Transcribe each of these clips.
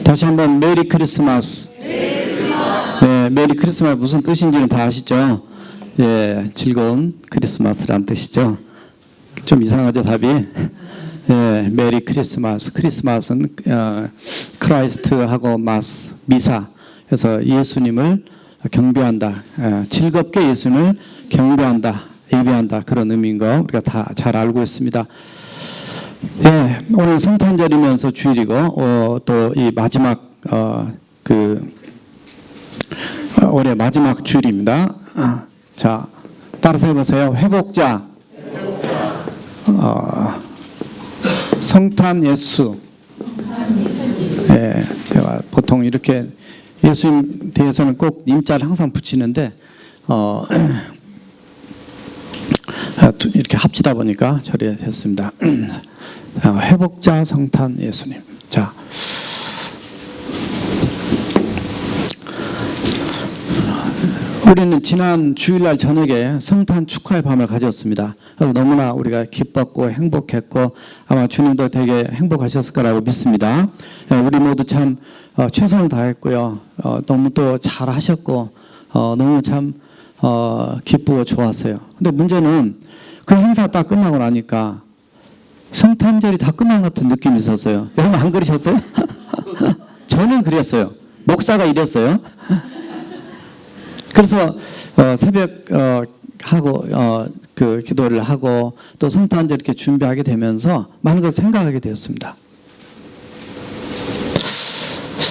다시 한번 메리 크리스마스. 네, 메리 크리스마스 무슨 뜻인지는 다 아시죠? 예, 즐거운 크리스마스란 뜻이죠. 좀 이상하죠, 답이? 예, 메리 크리스마스. 크리스마스는 크라이스트하고 마스, 미사. 그래서 예수님을 경배한다. 즐겁게 예수님을 경배한다. 예배한다. 그런 의미인 거 우리가 다 잘 알고 있습니다. 예, 오늘 성탄절이면서 주일이고 또 이 마지막 올해 마지막 주일입니다. 자, 따라서 해보세요. 회복자, 성탄 예수. 예, 제가 보통 이렇게 예수님 대해서는 꼭 임자를 항상 붙이는데 이렇게 합치다 보니까 저리 됐습니다. 회복자 성탄 예수님. 자, 우리는 지난 주일날 저녁에 성탄 축하의 밤을 가졌습니다. 너무나 우리가 기뻤고 행복했고 아마 주님도 되게 행복하셨을 거라고 믿습니다. 우리 모두 참 최선을 다했고요. 너무 또 잘하셨고 너무 참 기쁘고 좋았어요. 근데 문제는 그 행사 딱 끝나고 나니까 성탄절이 다 끝난 것 같은 느낌이 있었어요. 여러분 안 그러셨어요? 저는 그랬어요. 목사가 이랬어요. 그래서 새벽 하고 그 기도를 하고 또 성탄절 이렇게 준비하게 되면서 많은 것을 생각하게 되었습니다.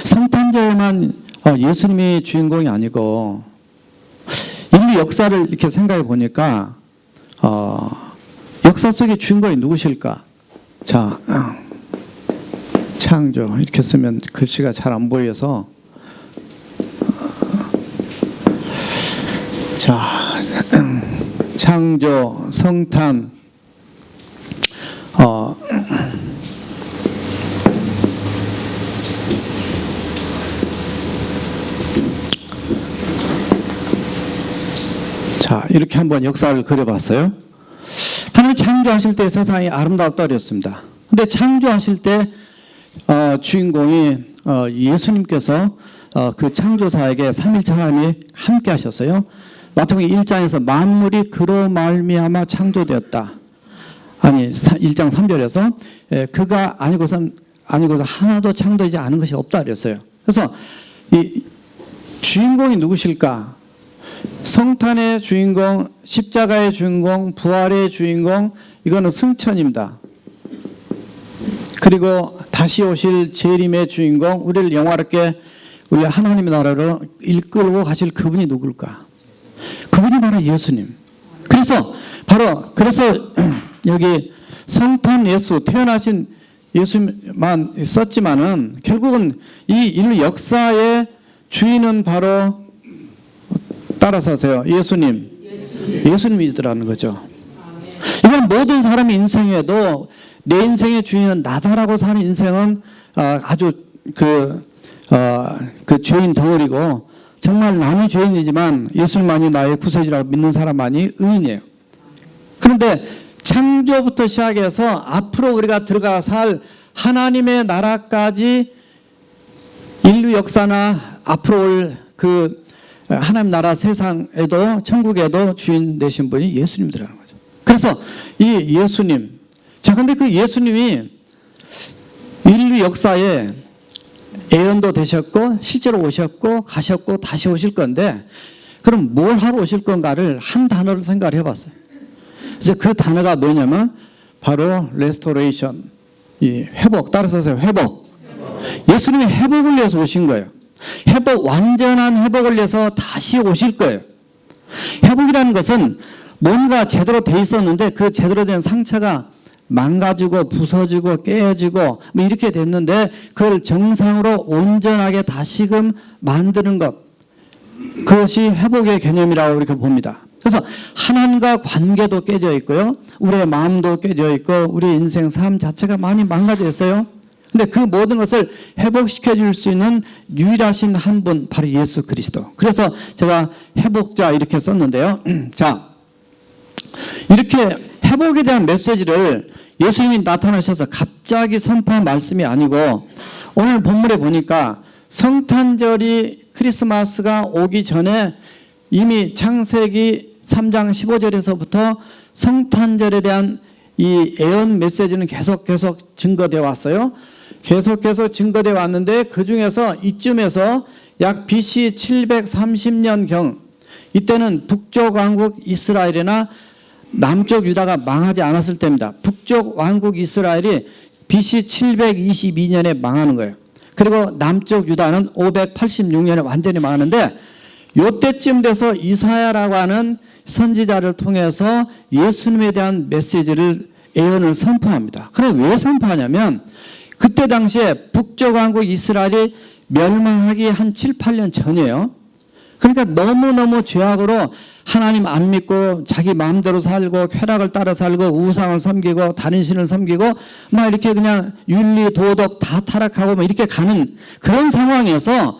성탄절만 예수님이 주인공이 아니고 인류 역사를 이렇게 생각해 보니까 역사 속의 주인공이 누구실까? 자, 창조 이렇게 쓰면 글씨가 잘 안 보여서 자, 창조, 성탄, 자, 이렇게 한번 역사를 그려봤어요. 하나님 창조하실 때 세상이 아름답다 그랬습니다. 근데 창조하실 때 주인공이 예수님께서 그 창조사에게 삼위일체 하나님이 함께 하셨어요. 마태복음 1장에서 만물이 그로 말미암아 창조되었다. 아니 1장 3절에서 그가 아니고서 하나도 창조되지 않은 것이 없다 그랬어요. 그래서 이 주인공이 누구실까? 성탄의 주인공, 십자가의 주인공, 부활의 주인공, 이거는 승천입니다. 그리고 다시 오실 재림의 주인공, 우리를 영화롭게 우리 하나님의 나라로 이끌고 가실 그분이 누굴까? 그분이 바로 예수님. 그래서 여기 성탄 예수, 태어나신 예수만 썼지만은 결국은 이 인류 역사의 주인은 바로 따라서 하세요. 예수님이더라는 거죠. 이건 모든 사람의 인생에도 내 인생의 주인은 나다라고 사는 인생은 아주 그 죄인 덩어리고 정말 남이 죄인이지만 예수님만이 나의 구세주라고 믿는 사람만이 의인이에요. 그런데 창조부터 시작해서 앞으로 우리가 들어가 살 하나님의 나라까지 인류 역사나 앞으로 올 그 하나님 나라 세상에도 천국에도 주인 되신 분이 예수님이라는 거죠. 그래서 이 예수님, 자 근데 그 예수님이 인류 역사에 예언도 되셨고 실제로 오셨고 가셨고 다시 오실 건데 그럼 뭘 하러 오실 건가를 한 단어로 생각을 해봤어요. 그래서 그 단어가 뭐냐면 바로 레스토레이션, 이 회복. 따라서 하세요. 회복. 예수님이 회복을 위해서 오신 거예요. 회복, 완전한 회복을 위해서 다시 오실 거예요. 회복이라는 것은 뭔가 제대로 돼 있었는데 그 제대로 된 상처가 망가지고 부서지고 깨어지고 뭐 이렇게 됐는데 그걸 정상으로 온전하게 다시금 만드는 것, 그것이 회복의 개념이라고 이렇게 봅니다. 그래서 하나님과 관계도 깨져 있고요, 우리의 마음도 깨져 있고 우리 인생 삶 자체가 많이 망가져 있어요. 근데 그 모든 것을 회복시켜 줄 수 있는 유일하신 한 분, 바로 예수 그리스도. 그래서 제가 회복자 이렇게 썼는데요. 자, 이렇게 회복에 대한 메시지를 예수님이 나타나셔서 갑자기 선포한 말씀이 아니고 오늘 본문에 보니까 성탄절이 크리스마스가 오기 전에 이미 창세기 3장 15절에서부터 성탄절에 대한 이 예언 메시지는 계속 증거되어 왔어요. 계속 증거되어 왔는데 그 중에서 이쯤에서 약 BC 730년경 이때는 북쪽 왕국 이스라엘이나 남쪽 유다가 망하지 않았을 때입니다. 북쪽 왕국 이스라엘이 BC 722년에 망하는 거예요. 그리고 남쪽 유다는 586년에 완전히 망하는데 이때쯤 돼서 이사야라고 하는 선지자를 통해서 예수님에 대한 메시지를 예언을 선포합니다. 그래 왜 선포하냐면 그때 당시에 북쪽 왕국 이스라엘이 멸망하기 한 7, 8년 전이에요. 그러니까 너무너무 죄악으로 하나님 안 믿고 자기 마음대로 살고 쾌락을 따라 살고 우상을 섬기고 다른 신을 섬기고 막 이렇게 그냥 윤리 도덕 다 타락하고 막 이렇게 가는 그런 상황에서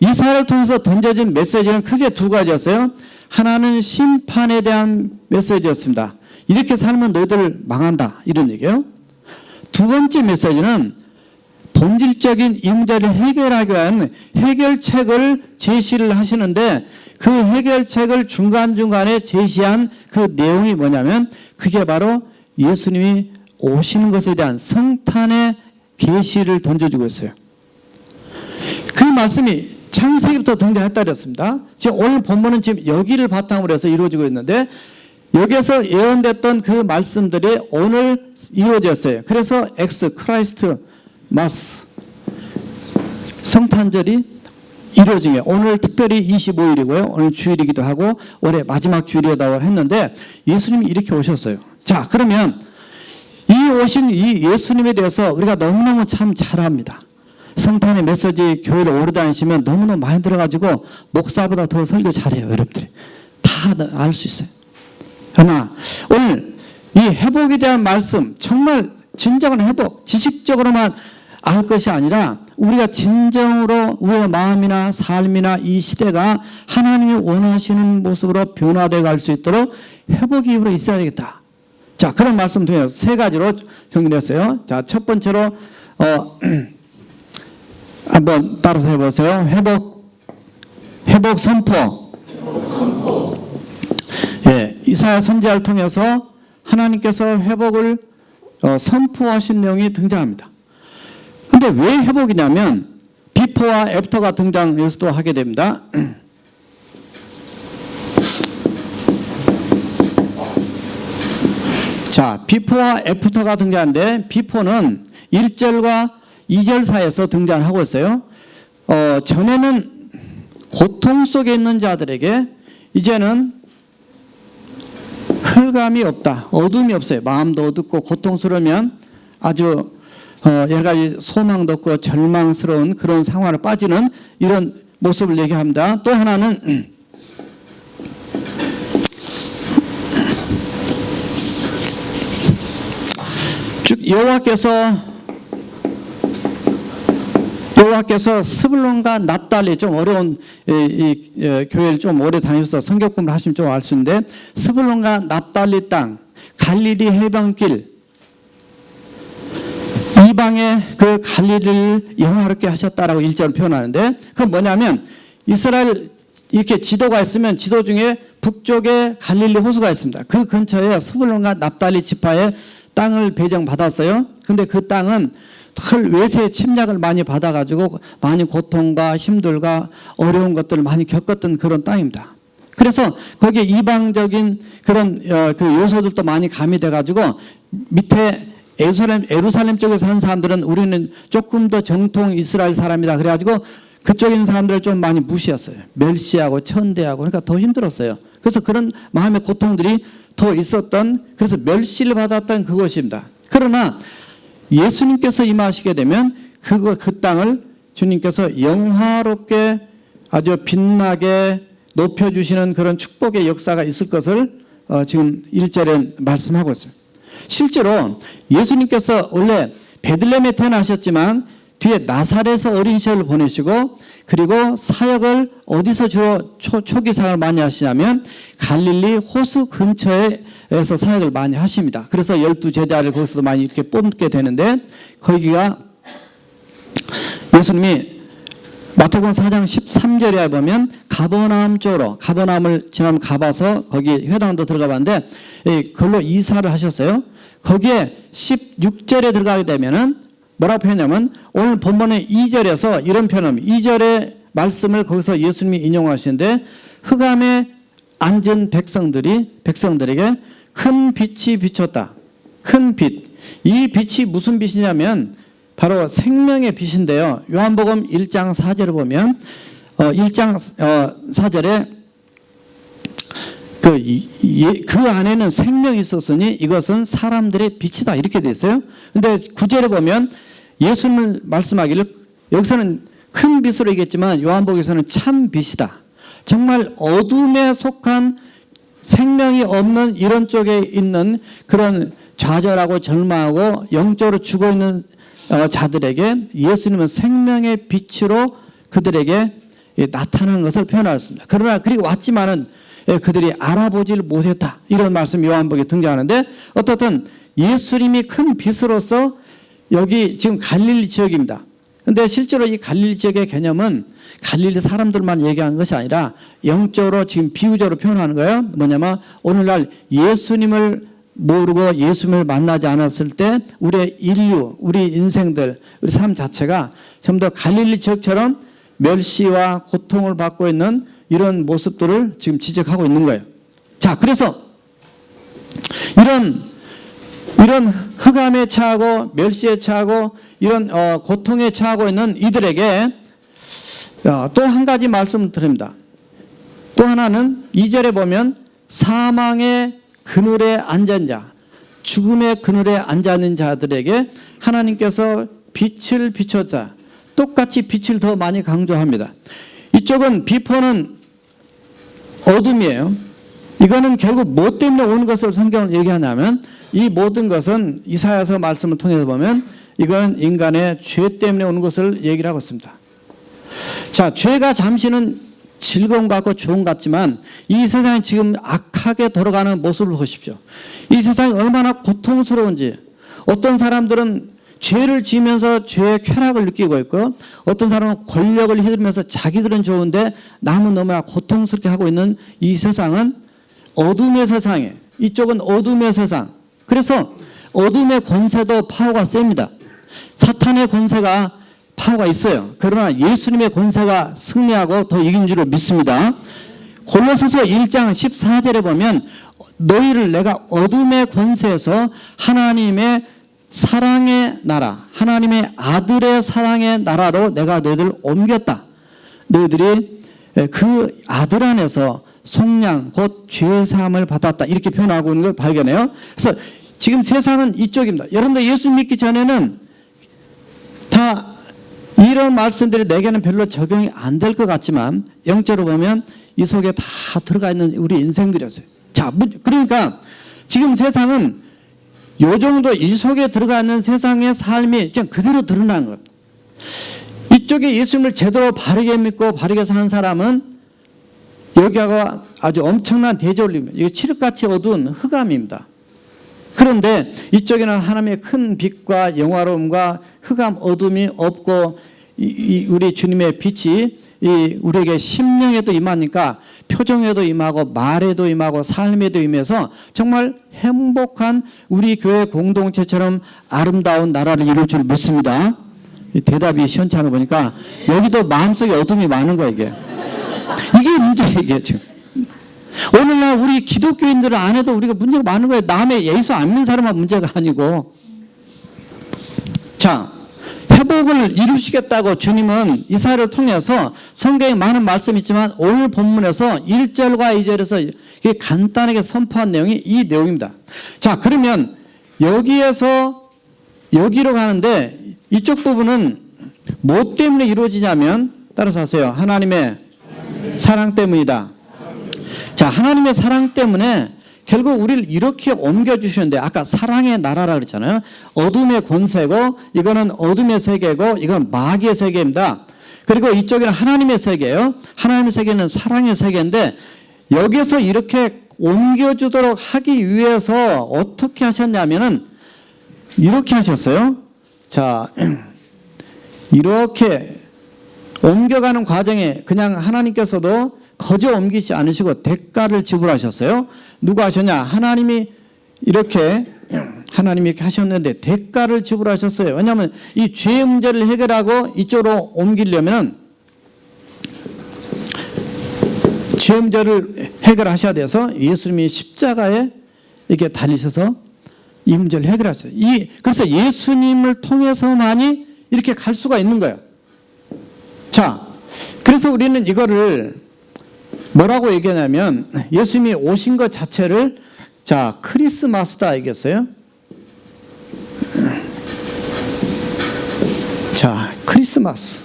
이사야를 통해서 던져진 메시지는 크게 두 가지였어요. 하나는 심판에 대한 메시지였습니다. 이렇게 살면 너희들 망한다 이런 얘기예요. 두 번째 메시지는 본질적인 이 문제를 해결하기 위한 해결책을 제시를 하시는데 그 해결책을 중간중간에 제시한 그 내용이 뭐냐면 그게 바로 예수님이 오시는 것에 대한 성탄의 계시를 던져주고 있어요. 그 말씀이 창세기부터 등장했다 그랬습니다. 지금 오늘 본문은 지금 여기를 바탕으로 해서 이루어지고 있는데 여기에서 예언됐던 그 말씀들이 오늘 이루어졌어요. 그래서 엑스 크라이스트 마스 성탄절이 이루어진 게 오늘 특별히 25일이고요. 오늘 주일이기도 하고 올해 마지막 주일이라고 했는데 예수님이 이렇게 오셨어요. 자, 그러면 이 오신 이 예수님에 대해서 우리가 너무너무 참 잘 압니다. 성탄의 메시지 교회를 오래 다니시면 너무너무 많이 들어가지고 목사보다 더 설교 잘해요. 여러분들이 다 알 수 있어요. 그러나 오늘 이 회복에 대한 말씀 정말 진정한 회복 지식적으로만 알 것이 아니라 우리가 진정으로 우리의 마음이나 삶이나 이 시대가 하나님이 원하시는 모습으로 변화되어 갈 수 있도록 회복이 이후로 있어야 되겠다. 자, 그런 말씀 통해서 세 가지로 정리했어요. 자, 첫 번째로 한번 따라서 해보세요. 회복 선포. 예, 이사야 선지자를 통해서 하나님께서 회복을 선포하신 내용이 등장합니다. 근데 왜 회복이냐면 비포와 애프터가 등장해서도 하게 됩니다. 자, 비포와 애프터가 등장하는데 비포는 1절과 2절 사이에서 등장을 하고 있어요. 전에는 고통 속에 있는 자들에게 이제는 흑암이 없다. 어둠이 없어요. 마음도 어둡고 고통스러우면 아주 여러 가지 소망도 없고 절망스러운 그런 상황을 빠지는 이런 모습을 얘기합니다. 또 하나는 쭉 여호와께서 스불론과 납달리 좀 어려운 교회를 좀 오래 다니셔서 성경 공부를 하시면 좀 알 수 있는데 스불론과 납달리 땅 갈릴리 해변길 이방의 그 갈릴리를 영화롭게 하셨다라고 1절을 표현하는데 그건 뭐냐면 이스라엘 이렇게 지도가 있으면 지도 중에 북쪽에 갈릴리 호수가 있습니다. 그 근처에 스불론과 납달리 지파의 땅을 배정받았어요. 근데 그 땅은 외세의 침략을 많이 받아가지고 많이 고통과 힘들과 어려운 것들을 많이 겪었던 그런 땅입니다. 그래서 거기에 이방적인 그런 그 요소들도 많이 가미돼가지고 밑에 예루살렘 쪽에 사는 사람들은 우리는 조금 더 정통 이스라엘 사람이다 그래가지고 그쪽에 있는 사람들을 좀 많이 무시했어요. 멸시하고 천대하고 그러니까 더 힘들었어요. 그래서 그런 마음의 고통들이 더 있었던 그래서 멸시를 받았던 그것입니다. 그러나 예수님께서 임하시게 되면 그 땅을 주님께서 영화롭게 아주 빛나게 높여주시는 그런 축복의 역사가 있을 것을 지금 1절에 말씀하고 있어요. 실제로 예수님께서 원래 베들레헴에 태어나셨지만 뒤에 나사렛에서 어린 시절을 보내시고 그리고 사역을 어디서 주로 초기 사역을 많이 하시냐면 갈릴리 호수 근처에서 사역을 많이 하십니다. 그래서 12 제자를 거기서도 많이 이렇게 뽑게 되는데 거기가 예수님이 마태복음 4장 13절에 보면 가버나움 쪽으로, 가버나움을 지나면 가봐서 거기 회당도 들어가 봤는데 그걸로 이사를 하셨어요. 거기에 16절에 들어가게 되면은 뭐라고 표현하냐면 오늘 본문의 2절에서 이런 표현합니다. 2절의 말씀을 거기서 예수님이 인용하시는데 흑암에 앉은 백성들에게 큰 빛이 비쳤다. 큰 빛. 이 빛이 무슨 빛이냐면 바로 생명의 빛인데요. 요한복음 1장 4절을 보면 1장 4절에 그 안에는 생명이 있었으니 이것은 사람들의 빛이다. 이렇게 돼 있어요. 근데 9절에 보면 예수님을 말씀하기를 여기서는 큰 빛으로 얘기했지만 요한복음에서는 참 빛이다. 정말 어둠에 속한 생명이 없는 이런 쪽에 있는 그런 좌절하고 절망하고 영적으로 죽어있는 자들에게 예수님은 생명의 빛으로 그들에게 나타난 것을 표현하였습니다. 그러나 그리고 왔지만은 그들이 알아보질 못했다. 이런 말씀이 요한복음에 등장하는데 어떻든 예수님이 큰 빛으로서 여기 지금 갈릴리 지역입니다. 근데 실제로 이 갈릴리 지역의 개념은 갈릴리 사람들만 얘기하는 것이 아니라 영적으로 지금 비유적으로 표현하는 거예요. 뭐냐면 오늘날 예수님을 모르고 예수님을 만나지 않았을 때 우리의 인류, 우리 인생들, 우리 삶 자체가 전부 다 갈릴리 지역처럼 멸시와 고통을 받고 있는 이런 모습들을 지금 지적하고 있는 거예요. 자, 그래서 이런 흑암에 처하고 멸시에 처하고 이런 고통에 처하고 있는 이들에게 또 한 가지 말씀을 드립니다. 또 하나는 2절에 보면 사망의 그늘에 앉은 자, 죽음의 그늘에 앉아있는 자들에게 하나님께서 빛을 비췄다. 똑같이 빛을 더 많이 강조합니다. 이쪽은 비포는 어둠이에요. 이거는 결국 뭐 때문에 오는 것을 성경을 얘기하냐면 이 모든 것은 이사야서 말씀을 통해서 보면 이건 인간의 죄 때문에 오는 것을 얘기를 하고 있습니다. 자, 죄가 잠시는 즐거움 같고 좋은 것 같지만 이 세상이 지금 악하게 돌아가는 모습을 보십시오. 이 세상이 얼마나 고통스러운지. 어떤 사람들은 죄를 지으면서 죄의 쾌락을 느끼고 있고 어떤 사람은 권력을 휘두르면서 자기들은 좋은데 남은 너무나 고통스럽게 하고 있는 이 세상은 어둠의 세상이에요. 이쪽은 어둠의 세상. 그래서 어둠의 권세도 파워가 셉니다. 사탄의 권세가 파워가 있어요. 그러나 예수님의 권세가 승리하고 더 이긴 줄을 믿습니다. 골로새서 1장 14절에 보면 너희를 내가 어둠의 권세에서 하나님의 사랑의 나라, 하나님의 아들의 사랑의 나라로 내가 너희들을 옮겼다. 너희들이 그 아들 안에서 속량 곧 죄사함을 받았다. 이렇게 표현하고 있는 걸 발견해요. 그래서 지금 세상은 이쪽입니다. 여러분들 예수 믿기 전에는 다 이런 말씀들이 내게는 별로 적용이 안 될 것 같지만 영적으로 보면 이 속에 다 들어가 있는 우리 인생들이었어요. 자, 그러니까 지금 세상은 요 정도 이 속에 들어가 있는 세상의 삶이 그냥 그대로 드러나는 겁니다. 이쪽에 예수님을 제대로 바르게 믿고 바르게 사는 사람은 여기가 아주 엄청난 대조입니다. 이게 칠흑같이 어두운 흑암입니다. 그런데 이쪽에는 하나님의 큰 빛과 영화로움과 흑암 어둠이 없고 우리 주님의 빛이 우리에게 심령에도 임하니까 표정에도 임하고 말에도 임하고 삶에도 임해서 정말 행복한 우리 교회 공동체처럼 아름다운 나라를 이룰 줄 믿습니다. 대답이 시원치 않아 보니까 여기도 마음속에 어둠이 많은 거예요. 이게 문제예요. 이게 지금. 오늘날 우리 기독교인들 안에도 우리가 문제가 많은 거예요. 남의 예수 안 믿는 사람만 문제가 아니고. 자, 회복을 이루시겠다고 주님은 이사야를 통해서 성경에 많은 말씀이 있지만 오늘 본문에서 1절과 2절에서 간단하게 선포한 내용이 이 내용입니다. 자, 그러면 여기에서 여기로 가는데 이쪽 부분은 뭐 때문에 이루어지냐면 따라서 하세요. 하나님의 사랑 때문이다. 자, 하나님의 사랑 때문에 결국 우리를 이렇게 옮겨주시는데 아까 사랑의 나라라 그랬잖아요. 어둠의 권세고 이거는 어둠의 세계고 이건 마귀의 세계입니다. 그리고 이쪽에는 하나님의 세계예요. 하나님의 세계는 사랑의 세계인데 여기서 이렇게 옮겨주도록 하기 위해서 어떻게 하셨냐면은 이렇게 하셨어요. 자, 이렇게 옮겨가는 과정에 그냥 하나님께서도 거저 옮기지 않으시고 대가를 지불하셨어요. 누가 하셨냐? 하나님이 이렇게 하셨는데 대가를 지불하셨어요. 왜냐하면 이 죄의 문제를 해결하고 이쪽으로 옮기려면 죄의 문제를 해결하셔야 돼서 예수님이 십자가에 이렇게 달리셔서 이 문제를 해결하셨어요. 그래서 예수님을 통해서만이 이렇게 갈 수가 있는 거예요. 자, 그래서 우리는 이거를 뭐라고 얘기하냐면 예수님이 오신 것 자체를 자, 크리스마스다 얘기했어요. 자, 크리스마스.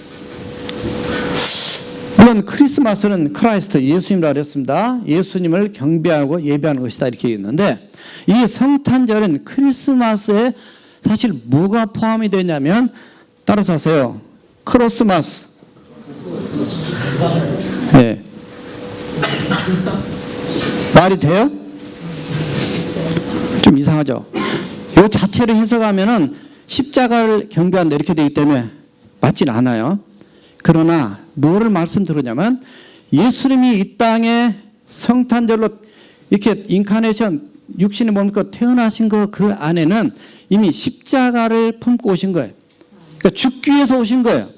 물론 크리스마스는 크라이스트, 예수님이라고 그랬습니다. 예수님을 경배하고 예배하는 것이다 이렇게 얘기했는데 이 성탄절은 크리스마스에 사실 뭐가 포함이 되냐면 따라서 하세요. 크로스마스. 네. 말이 돼요? 좀 이상하죠? 이 자체를 해석하면은 십자가를 경배한다 이렇게 되기 때문에 맞진 않아요. 그러나 뭐를 말씀드리냐면 예수님이 이 땅에 성탄절로 이렇게 인카네이션 육신이 뭡니까 태어나신 그 안에는 이미 십자가를 품고 오신 거예요. 그러니까 죽기 위해서 오신 거예요.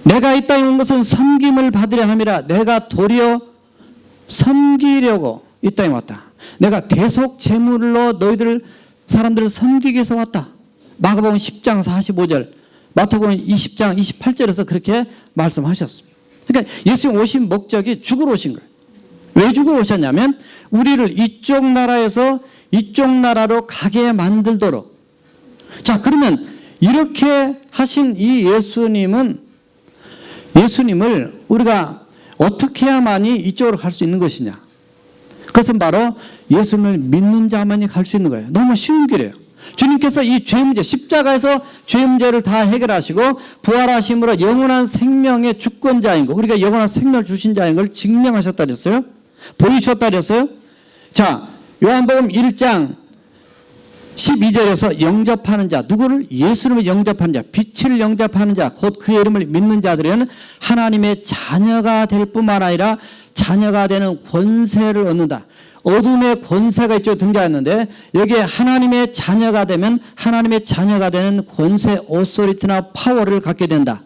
내가 이 땅에 온 것은 섬김을 받으려 함이라. 내가 도리어 섬기려고 이 땅에 왔다. 내가 대속 제물로 사람들을 섬기기 위해서 왔다. 마가복음 10장 45절, 마태복음 20장 28절에서 그렇게 말씀하셨습니다. 그러니까 예수님 오신 목적이 죽으러 오신 거예요. 왜 죽으러 오셨냐면 우리를 이쪽 나라에서 이쪽 나라로 가게 만들도록. 자, 그러면 이렇게 하신 이 예수님을 우리가 어떻게 해야만이 이쪽으로 갈 수 있는 것이냐? 그것은 바로 예수님을 믿는 자만이 갈 수 있는 거예요. 너무 쉬운 길이에요. 주님께서 이 죄 문제, 십자가에서 죄 문제를 다 해결하시고 부활하심으로 영원한 생명의 주권자인 거, 우리가 영원한 생명을 주신 자인 걸 증명하셨다 그랬어요. 보여주셨다 그랬어요. 자, 요한복음 1장 12절에서 영접하는 자, 누구를? 예수님을 영접하는 자, 빛을 영접하는 자, 곧 그의 이름을 믿는 자들은 하나님의 자녀가 될 뿐만 아니라 자녀가 되는 권세를 얻는다. 어둠의 권세가 이쪽에 등장했는데 여기에 하나님의 자녀가 되면 하나님의 자녀가 되는 권세, 오소리티나 파워를 갖게 된다.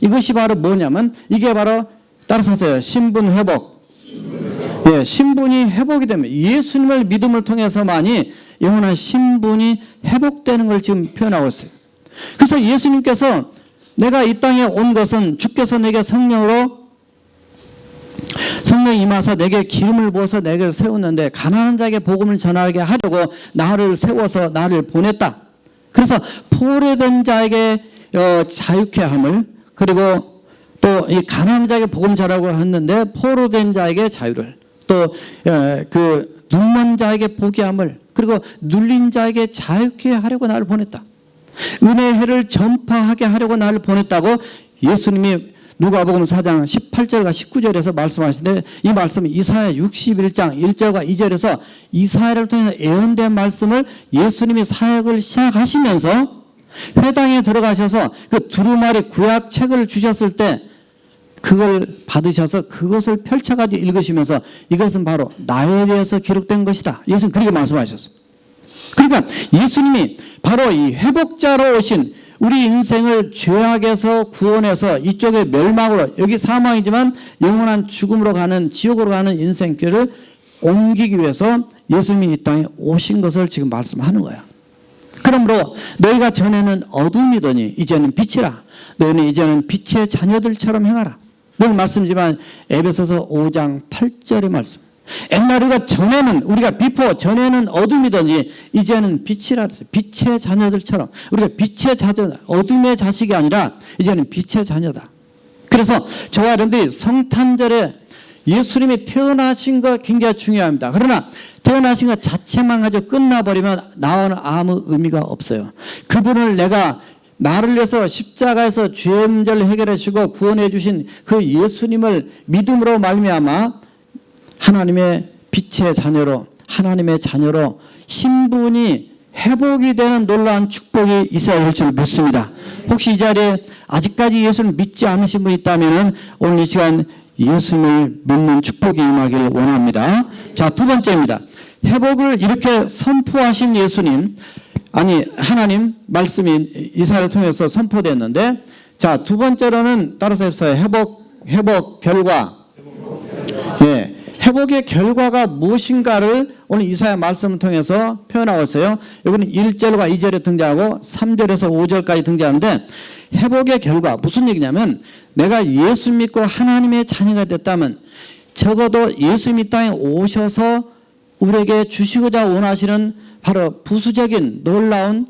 이것이 바로 뭐냐면 이게 바로 따라서 하세요. 신분 회복. 예, 신분이 회복이 되면 예수님을 믿음을 통해서만이 영원한 신분이 회복되는 걸 지금 표현하고 있어요. 그래서 예수님께서 내가 이 땅에 온 것은 주께서 내게 성령 임하사 내게 기름을 부어서 내게 세웠는데 가난한 자에게 복음을 전하게 하려고 나를 세워서 나를 보냈다. 그래서 포로된 자에게 자유케 함을, 그리고 또 이 가난한 자에게 복음 전하고 했는데 포로된 자에게 자유를, 또 그 눈먼 자에게 보게 함을, 그리고 눌린 자에게 자유케 하려고 나를 보냈다. 은혜의 해를 전파하게 하려고 나를 보냈다고 예수님이 누가복음 4장 18절과 19절에서 말씀하시는데 이 말씀은 이사야 61장 1절과 2절에서 이사야를 통해서 예언된 말씀을 예수님이 사역을 시작하시면서 회당에 들어가셔서 그 두루마리 구약책을 주셨을 때 그걸 받으셔서 그것을 펼쳐가지고 읽으시면서 이것은 바로 나에 대해서 기록된 것이다. 예수님 그렇게 말씀하셨어요. 그러니까 예수님이 바로 이 회복자로 오신 우리 인생을 죄악에서 구원해서 이쪽에 멸망으로, 여기 사망이지만 영원한 죽음으로 가는, 지옥으로 가는 인생길을 옮기기 위해서 예수님이 이 땅에 오신 것을 지금 말씀하는 거야. 그러므로 너희가 전에는 어둠이더니 이제는 빛이라. 너희는 이제는 빛의 자녀들처럼 행하라. 늘 말씀이지만 에베소서 5장 8절의 말씀. 옛날 우리가 비포 전에는 어둠이더니 이제는 빛이라 그랬어요. 빛의 자녀들처럼. 우리가 빛의 자녀, 어둠의 자식이 아니라 이제는 빛의 자녀다. 그래서 저와 여러분들이 성탄절에 예수님이 태어나신 거 굉장히 중요합니다. 그러나 태어나신 것 자체만 가지고 끝나버리면 나오는 아무 의미가 없어요. 그분을 나를 위해서 십자가에서 죄의 문제를 해결해 주시고 구원해 주신 그 예수님을 믿음으로 말미암아 하나님의 빛의 자녀로, 하나님의 자녀로 신분이 회복이 되는 놀라운 축복이 있어야 될 줄 믿습니다. 혹시 이 자리에 아직까지 예수를 믿지 않으신 분이 있다면 오늘 이 시간 예수를 믿는 축복이 임하길 원합니다. 자, 두 번째입니다. 회복을 이렇게 선포하신 예수님, 아니 하나님 말씀이 이사야를 통해서 선포됐는데, 자, 두 번째로는 따라서 해보세요. 회복 결과. 예, 회복의 결과가 무엇인가를 오늘 이사야 말씀을 통해서 표현하고 있어요. 여기는 1절과 2절에 등장하고 3절에서 5절까지 등장하는데, 회복의 결과 무슨 얘기냐면, 내가 예수 믿고 하나님의 자녀가 됐다면 적어도 예수님이 땅에 오셔서 우리에게 주시고자 원하시는 바로 부수적인 놀라운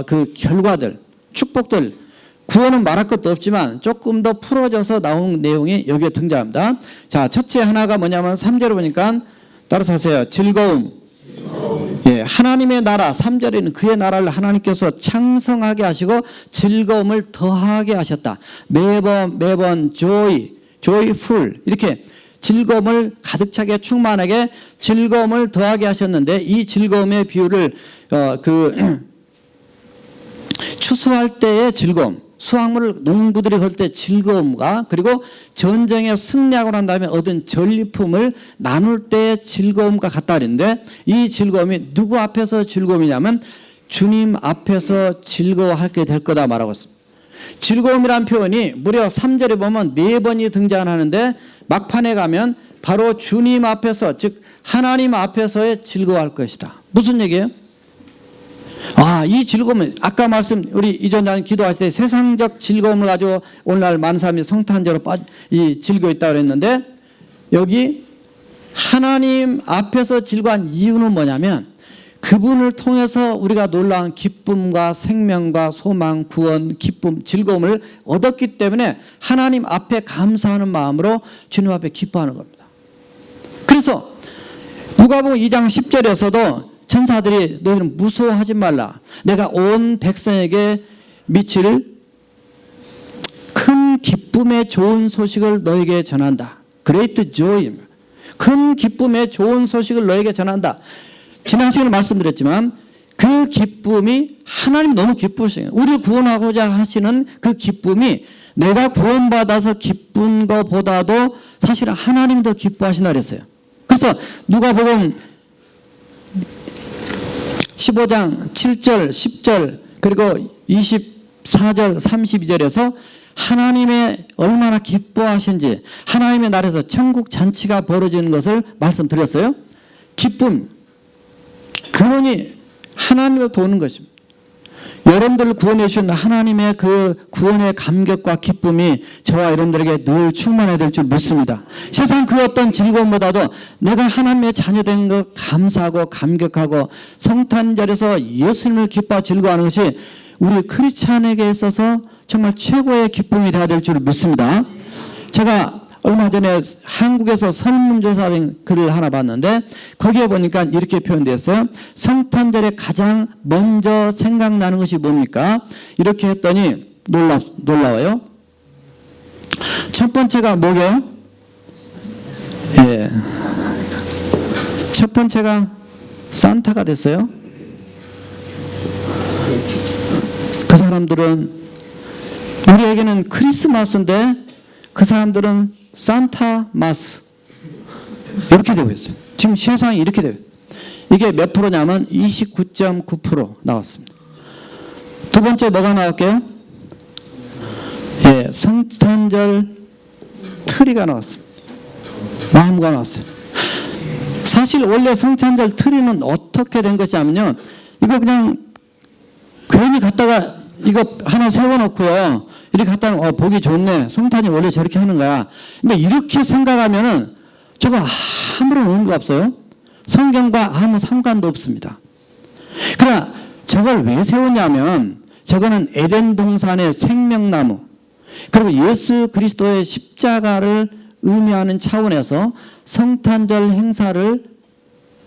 그 결과들, 축복들, 구원은 말할 것도 없지만 조금 더 풀어져서 나온 내용이 여기에 등장합니다. 자, 첫째 하나가 뭐냐면 3절에 보니까 따라서 하세요. 즐거움. 예, 하나님의 나라, 3절에는 그의 나라를 하나님께서 창성하게 하시고 즐거움을 더하게 하셨다. 매번 joyful 이렇게 즐거움을 가득 차게 충만하게 즐거움을 더하게 하셨는데, 이 즐거움의 비유를 추수할 때의 즐거움, 수확물을 농부들이 걸 때 즐거움과, 그리고 전쟁에 승리하고 난 다음에 얻은 전리품을 나눌 때의 즐거움과 같다 그랬는데, 이 즐거움이 누구 앞에서 즐거움이냐면 주님 앞에서 즐거워하게 될 거다 말하고 있습니다. 즐거움이란 표현이 무려 3절에 보면 4번이 등장하는데, 막판에 가면 바로 주님 앞에서, 즉 하나님 앞에서의 즐거워할 것이다. 무슨 얘기예요? 이 즐거움은 아까 말씀 우리 이전장 기도할 때 세상적 즐거움을 가지고 오늘날 많은 사람이 성탄절로 즐겨 있다고 그랬는데, 여기 하나님 앞에서 즐거워한 이유는 뭐냐면 그분을 통해서 우리가 놀라운 기쁨과 생명과 소망, 구원, 기쁨, 즐거움을 얻었기 때문에 하나님 앞에 감사하는 마음으로 주님 앞에 기뻐하는 겁니다. 그래서 누가복음 2장 10절에서도 천사들이 너희는 무서워하지 말라. 내가 온 백성에게 미칠 큰 기쁨의 좋은 소식을 너에게 전한다. Great joy. 큰 기쁨의 좋은 소식을 너에게 전한다. 지난 시간에 말씀드렸지만 그 기쁨이 하나님 너무 기쁘시네요. 우리를 구원하고자 하시는 그 기쁨이 내가 구원받아서 기쁜 것보다도 사실은 하나님이 더 기뻐하신다 그랬어요. 그래서 누가복음 15장 7절, 10절 그리고 24절, 32절에서 하나님의 얼마나 기뻐하신지, 하나님의 나라에서 천국 잔치가 벌어지는 것을 말씀드렸어요. 기쁨, 근원이 하나님으로 도는 것입니다. 여러분들을 구원해 주신 하나님의 그 구원의 감격과 기쁨이 저와 여러분들에게 늘 충만해야 될 줄 믿습니다. 세상 그 어떤 즐거움보다도 내가 하나님의 자녀된 것 감사하고 감격하고 성탄절에서 예수님을 기뻐 즐거워하는 것이 우리 크리스찬에게 있어서 정말 최고의 기쁨이 되어야 될 줄 믿습니다. 제가 얼마 전에 한국에서 설문조사된 글을 하나 봤는데 거기에 보니까 이렇게 표현되었어요. 성탄절에 가장 먼저 생각나는 것이 뭡니까? 이렇게 했더니 놀라워요. 첫 번째가 뭐게요? 예. 첫 번째가 산타가 됐어요. 그 사람들은 우리에게는 크리스마스인데 그 사람들은 산타마스 이렇게 되고 있어요. 지금 세상이 이렇게 되고 있어요. 이게 몇 프로냐면 29.9% 나왔습니다. 두 번째 뭐가 나올게요? 예, 성탄절 트리가 나왔습니다. 나무가 나왔어요. 사실 원래 성탄절 트리는 어떻게 된 것이냐면요, 이거 그냥 괜히 갖다가 이거 하나 세워놓고요, 이렇게 갖다 놓으면 보기 좋네, 성탄이 원래 저렇게 하는 거야. 근데 이렇게 생각하면은 저거 아무런 의미가 없어요. 성경과 아무 상관도 없습니다. 그러나 저걸 왜 세웠냐면 저거는 에덴 동산의 생명나무, 그리고 예수 그리스도의 십자가를 의미하는 차원에서 성탄절 행사를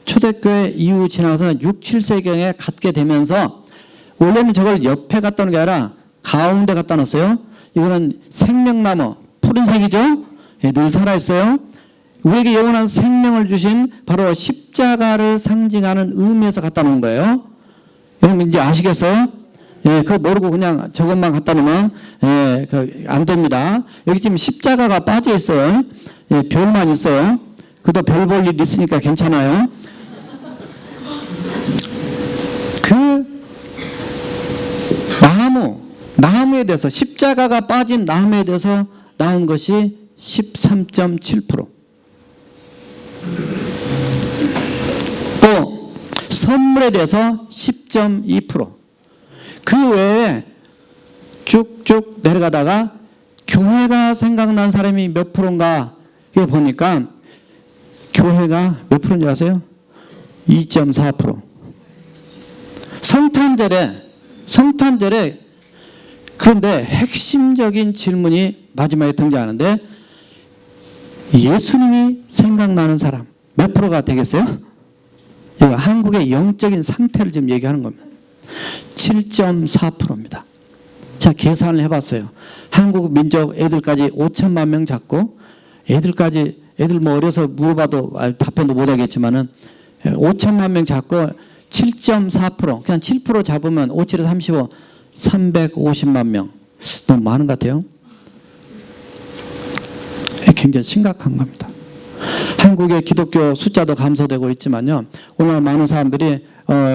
초대교회 이후 지나서 6, 7세경에 갖게 되면서, 원래는 저걸 옆에 갖다 놓은 게 아니라 가운데 갖다 놨어요. 이거는 생명나무, 푸른색이죠? 예, 늘 살아있어요. 우리에게 영원한 생명을 주신 바로 십자가를 상징하는 의미에서 갖다 놓은 거예요. 여러분 이제 아시겠어요? 예, 그거 모르고 그냥 저것만 갖다 놓으면, 예, 안 됩니다. 여기 지금 십자가가 빠져 있어요. 예, 별만 있어요. 그도 별 볼 일 있으니까 괜찮아요. 그 나무에 대해서, 십자가가 빠진 나무에 대해서 나온 것이 13.7%. 또 선물에 대해서 10.2%. 그 외에 쭉쭉 내려가다가 교회가 생각난 사람이 몇 프로인가 이거 보니까 교회가 몇 프로인지 아세요? 2.4%. 성탄절에 그런데 핵심적인 질문이 마지막에 등장하는데 예수님이 생각나는 사람 몇 프로가 되겠어요? 이거 한국의 영적인 상태를 지금 얘기하는 겁니다. 7.4%입니다. 자, 계산을 해봤어요. 한국 민족 애들까지 5천만 명 잡고 애들 뭐 어려서 물어봐도 답변도 못하겠지만은 5천만 명 잡고 7.4% 그냥 7% 잡으면 5, 7에 35 350만 명. 너무 많은 것 같아요. 굉장히 심각한 겁니다. 한국의 기독교 숫자도 감소되고 있지만요. 오늘 많은 사람들이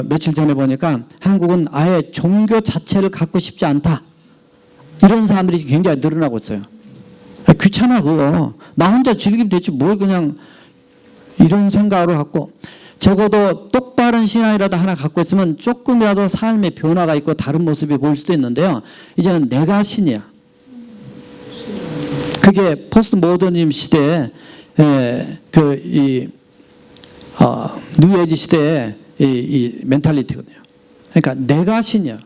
며칠 전에 보니까 한국은 아예 종교 자체를 갖고 싶지 않다. 이런 사람들이 굉장히 늘어나고 있어요. 귀찮아 그거. 나 혼자 즐기면 되지 뭘 그냥 이런 생각으로 갖고 적어도 똑바른 신앙이라도 하나 갖고 있으면 조금이라도 삶의 변화가 있고 다른 모습이 보일 수도 있는데요. 이제는 내가 신이야. 그게 포스트 모더니즘 시대에 뉴에이지 시대의 이 멘탈리티거든요. 그러니까 내가 신이야.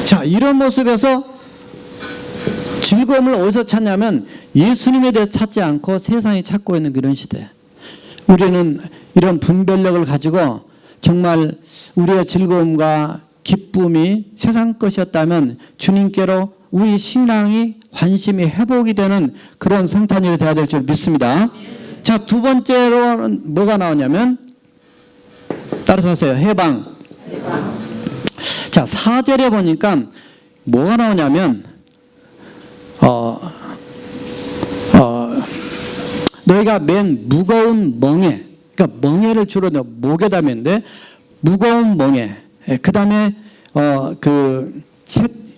자, 이런 모습에서 즐거움을 어디서 찾냐면 예수님에 대해서 찾지 않고 세상이 찾고 있는 그런 시대. 우리는 이런 분별력을 가지고 정말 우리의 즐거움과 기쁨이 세상 것이었다면 주님께로 우리 신앙이 관심이 회복이 되는 그런 성탄절이 되어야 될 줄 믿습니다. 자, 두 번째로는 뭐가 나오냐면 따라서 하세요. 해방. 자, 4절에 보니까 뭐가 나오냐면 너희가 맨 무거운 멍에, 그러니까 멍에를 주로 목에다 맨데 무거운 멍에, 그 다음에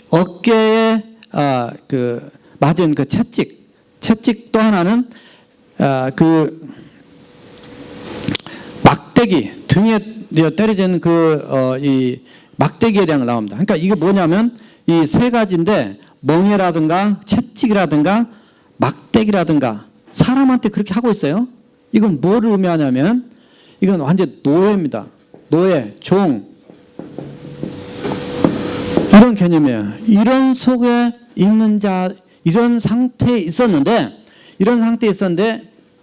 어깨에 맞은 그 채찍 또 하나는 막대기 등에 때려지는 이 막대기에 대한 거 나옵니다. 그러니까 이게 뭐냐면 이 세 가지인데 멍에라든가 채찍이라든가 막대기라든가 사람한테 그렇게 하고 있어요. 이건 뭐를 의미하냐면 이건 완전 노예입니다. 노예, 종 이런 개념이에요. 이런 속에 있는 자, 이런 상태에 있었는데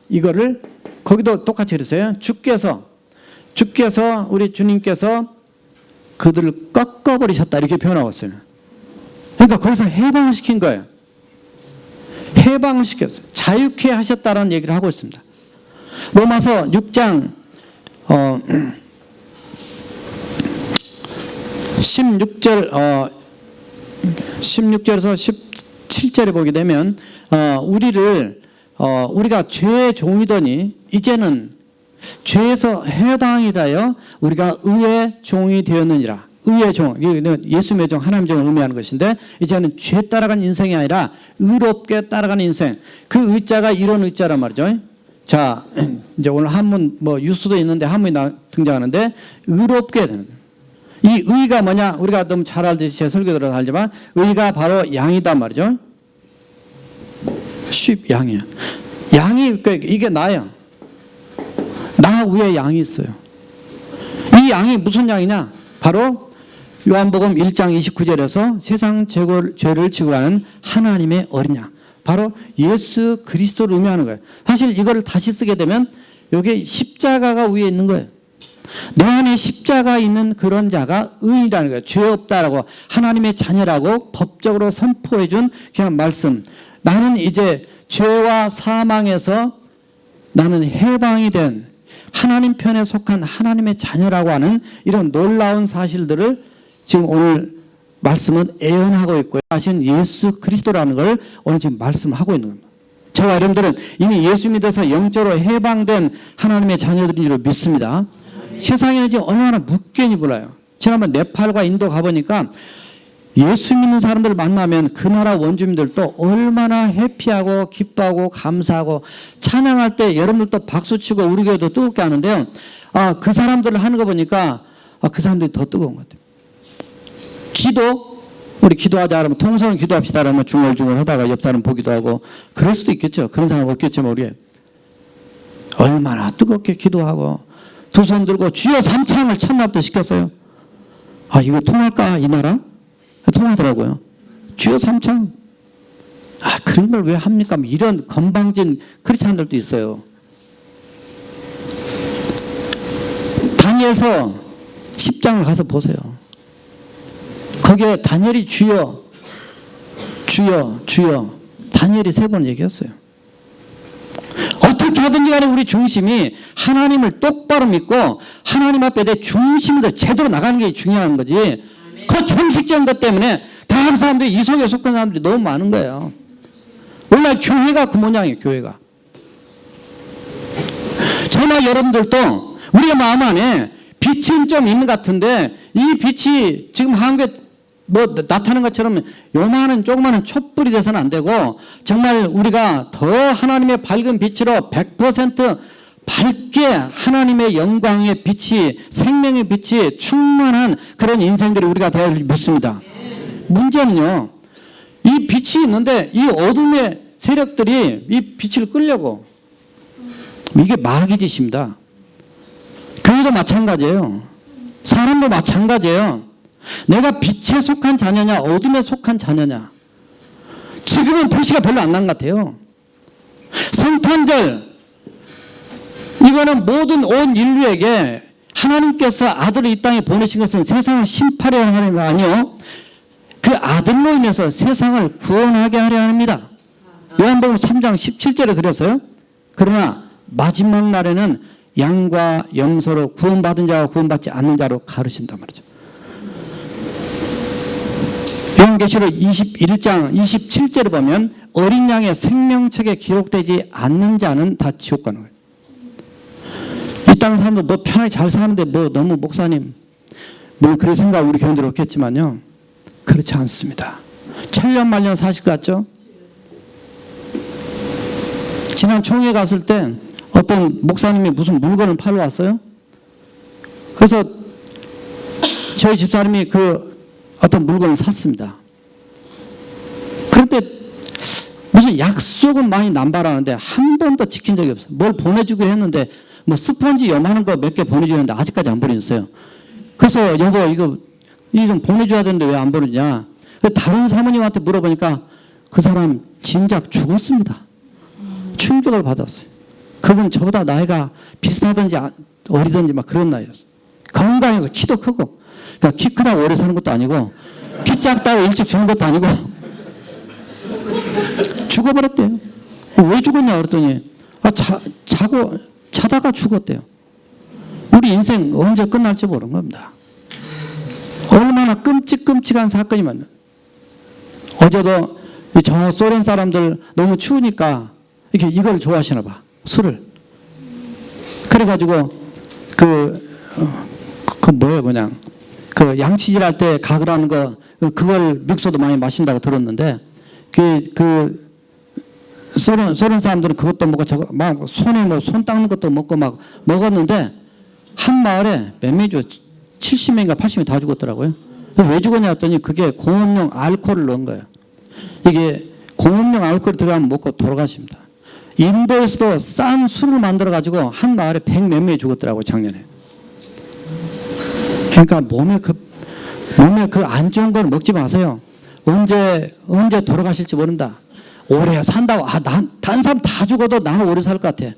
이거를 거기도 똑같이 그랬어요. 주께서 우리 주님께서 그들을 꺾어버리셨다 이렇게 표현하고 있어요. 그러니까 거기서 해방을 시킨 거예요. 해방을 시켰어요. 자유케 하셨다라는 얘기를 하고 있습니다. 로마서 6장 16절에서 17절에 보게 되면 우리가 죄의 종이더니 이제는 죄에서 해방이 되어 우리가 의의 종이 되었느니라. 의의 종, 예수님의 종, 하나님의 종을 의미하는 것인데 이제는 죄 따라가는 인생이 아니라 의롭게 따라가는 인생. 그 의자가 이런 의자란 말이죠. 자, 이제 오늘 한문 유수도 있는데 한문이 등장하는데 의롭게 되는. 이 의가 뭐냐? 우리가 너무 잘 알듯이 제 설교 들어서 알지만 의가 바로 양이단 말이죠. 양이야. 양이 이게 나야. 나 위에 양이 있어요. 이 양이 무슨 양이냐? 바로 요한복음 1장 29절에서 세상 죄를 지고 가는 하나님의 어린 양. 바로 예수 그리스도를 의미하는 거예요. 사실 이거를 다시 쓰게 되면 여기 십자가가 위에 있는 거예요. 내 안에 십자가 있는 그런 자가 의인이라는 거예요. 죄 없다라고 하나님의 자녀라고 법적으로 선포해 준 그냥 말씀. 나는 이제 죄와 사망에서 나는 해방이 된 하나님 편에 속한 하나님의 자녀라고 하는 이런 놀라운 사실들을 지금 오늘 말씀은 예언하고 있고요. 하신 예수 그리스도라는 걸 오늘 지금 말씀하고 있는 겁니다. 저와 여러분들은 이미 예수 믿어서 영적으로 해방된 하나님의 자녀들인 줄 믿습니다. 세상에는 지금 얼마나 묻견이 불어요. 지난번 네팔과 인도 가보니까 예수 믿는 사람들을 만나면 그 나라 원주민들도 얼마나 해피하고 기뻐하고 감사하고 찬양할 때 여러분들도 박수치고 우리 교회도 뜨겁게 하는데요. 그 사람들을 하는 거 보니까 그 사람들이 더 뜨거운 것 같아요. 기도, 우리 기도하자 그러면 통성은 기도합시다 그러면 중얼중얼 하다가 옆 사람 보기도 하고 그럴 수도 있겠죠. 그런 사람 없겠지만 우리 얼마나 뜨겁게 기도하고 두 손 들고 주여 삼창을 찬납도 시켰어요. 이거 통할까 이 나라? 통하더라고요. 주여 삼창. 그런 걸 왜 합니까? 이런 건방진 크리스찬들도 있어요. 다니엘서 10장을 가서 보세요. 거기에 다니엘이 주여 주여 주여 다니엘이 3번 얘기했어요. 어떻게 하든지 간에 우리 중심이 하나님을 똑바로 믿고 하나님 앞에 내 중심으로 제대로 나가는 게 중요한 거지. 그 정식적인 것 때문에 다른 사람들이 이속에 속한 사람들이 너무 많은 거예요. 오늘 교회가 그 모양이에요. 교회가. 저나 여러분들도 우리의 마음 안에 빛은 좀 있는 것 같은데 이 빛이 지금 한국에 나타나는 것처럼 요만한 조그마한 촛불이 돼서는 안 되고 정말 우리가 더 하나님의 밝은 빛으로 100% 밝게 하나님의 영광의 빛이 생명의 빛이 충만한 그런 인생들이 우리가 되어야 믿습니다. 문제는요. 이 빛이 있는데 이 어둠의 세력들이 이 빛을 끌려고 이게 마귀 짓입니다. 교회도 마찬가지예요. 사람도 마찬가지예요. 내가 빛에 속한 자녀냐 어둠에 속한 자녀냐. 지금은 표시가 별로 안 난 것 같아요. 성탄절 이거는 모든 온 인류에게 하나님께서 아들을 이 땅에 보내신 것은 세상을 심판하려 하는 거 아니요. 그 아들로 인해서 세상을 구원하게 하려 합니다. 요한복음 3장 17절에 그랬어요. 그러나 마지막 날에는 양과 염소로 구원받은 자와 구원받지 않는 자로 가르친단 말이죠. 요한계시록 21장 27절에 보면 어린 양의 생명책에 기록되지 않는 자는 다 지옥 가는 거예요. 이 땅 사람들 뭐 편하게 잘 사는데 뭐 너무 목사님 뭐 그런 생각 우리 교인들 없겠지만요. 그렇지 않습니다. 천년만년 사실 것 같죠? 지난 총회 갔을 때 어떤 목사님이 무슨 물건을 팔러 왔어요. 그래서 저희 집사람이 그 어떤 물건을 샀습니다. 그런데 무슨 약속은 많이 남발하는데 한 번도 지킨 적이 없어요. 뭘 보내주고 했는데 뭐 스펀지 요만한 거 몇 개 보내주는데 아직까지 안 보내줬어요. 그래서 여보 이거 좀 보내줘야 되는데 왜 안 보내냐. 다른 사모님한테 물어보니까 그 사람 진작 죽었습니다. 충격을 받았어요. 그분 저보다 나이가 비슷하든지 어리든지 막 그런 나이였어요. 건강해서 키도 크고 그러니까 키 크다고 오래 사는 것도 아니고 키 작다고 일찍 죽는 것도 아니고 죽어버렸대요. 왜 죽었냐 그랬더니 자다가 죽었대요. 우리 인생 언제 끝날지 모르는 겁니다. 얼마나 끔찍한 사건이 많아요. 어제도 저 소련 사람들 너무 추우니까 이렇게 이걸 좋아하시나 봐. 술을. 그래가지고 뭐예요 그냥 그 양치질 할 때 가글하는 거 그걸 믹서도 많이 마신다고 들었는데 그 소련 사람들은 그것도 먹고 저거 막 손에 뭐 손 닦는 것도 먹고 막 먹었는데 한 마을에 몇 명이죠? 70명인가 80명 다 죽었더라고요. 왜 죽었냐 했더니 그게 공업용 알코올을 넣은 거예요. 이게 공업용 알코올이 들어가면 먹고 돌아가십니다. 인도에서도 싼 술을 만들어 가지고 한 마을에 100 몇 명이 죽었더라고요 작년에. 그러니까 몸에 그 안 좋은 걸 먹지 마세요. 언제 돌아가실지 모른다. 오래 산다고 다른 사람 다 죽어도 나는 오래 살 것 같아.